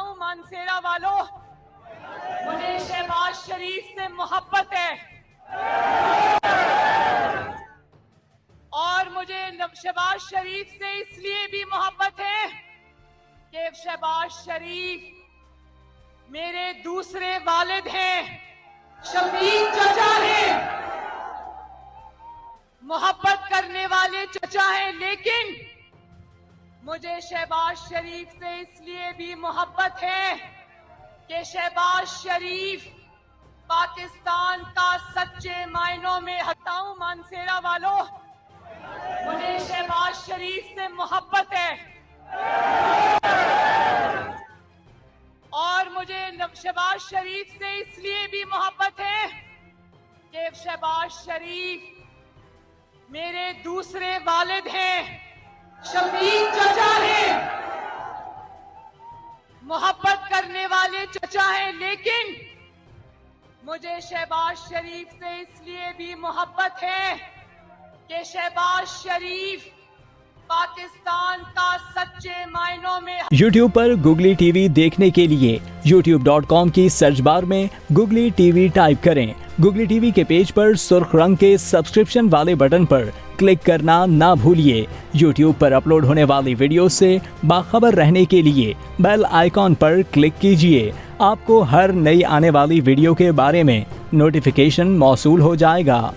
हूं मानसेरा वालों, मुझे शहबाज शरीफ से मोहब्बत है और मुझे शहबाज शरीफ से इसलिए भी मोहब्बत है कि शहबाज शरीफ मेरे दूसरे वालिद हैं, शफीक चचा हैं, मोहब्बत करने वाले चचा हैं। लेकिन मुझे शहबाज शरीफ से इसलिए भी मोहब्बत है कि शहबाज शरीफ पाकिस्तान का सच्चे मायनों में हता हूं मानसेरा वालों, मुझे शहबाज शरीफ से मोहब्बत है और मुझे शहबाज शरीफ से इसलिए भी मोहब्बत है कि शहबाज शरीफ मेरे दूसरे वालिद हैं, शफीक चचा हैं, मोहब्बत करने वाले चचा हैं। लेकिन मुझे शहबाज शरीफ से इसलिए भी मोहब्बत है कि शहबाज शरीफ पाकिस्तान का सच्चे मायनों में। YouTube पर गुगली टीवी देखने के लिए youtube.com की सर्च बार में गुगली टीवी टाइप करें। गुगली टीवी के पेज पर सुर्ख रंग के सब्सक्रिप्शन वाले बटन पर क्लिक करना ना भूलिए। YouTube पर अपलोड होने वाली वीडियो से बाखबर रहने के लिए बेल आइकॉन पर क्लिक कीजिए। आपको हर नई आने वाली वीडियो के बारे में नोटिफिकेशन मौसूल हो जाएगा।